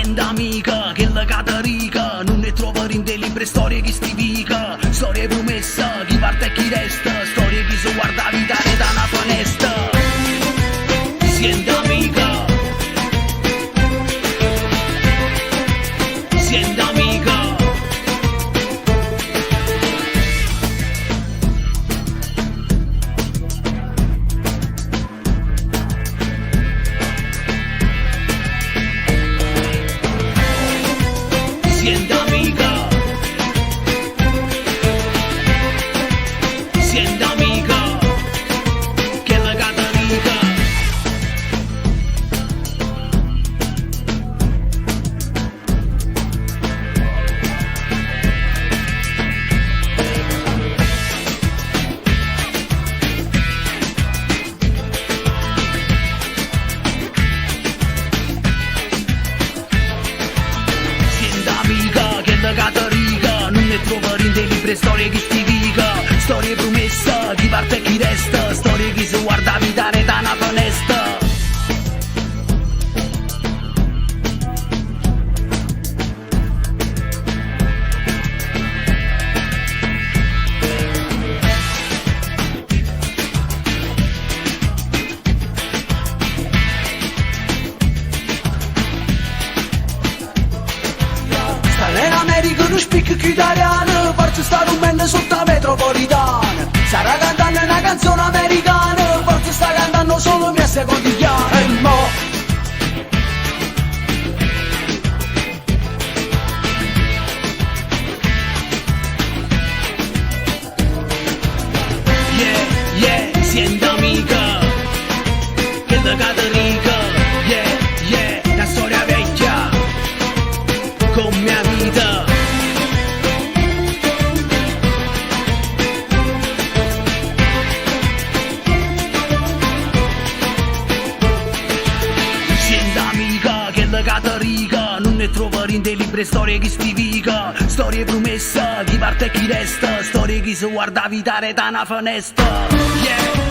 Siendo amica, che la catarica, non ne trovo in dei libri storie che stivica. Storie promessa, chi parte e chi resta, storie che si guarda la vita da una finestra. Siendo amica, siendo amica. Siendo amica, siendo amica, che la catarica. Catarica, non ne trovo in dei libri storie che stivica. Storie promessa, chi parte e chi resta, storie che si guarda la vita da una finestra. In America non spicchi più italiano, forse sta rumendo sotto la metropolitana. Starà cantando una canzone americana, forse sta cantando solo mia secondigliana. E mo' Siendo amica, che la catarica. La storia vecchia, con mia vita. Siendo amica, che la catarica, non ne trovo in dei libri storie che stivica. Storie promessa, chi parte e chi resta, storie che si guarda la vita da una finestra.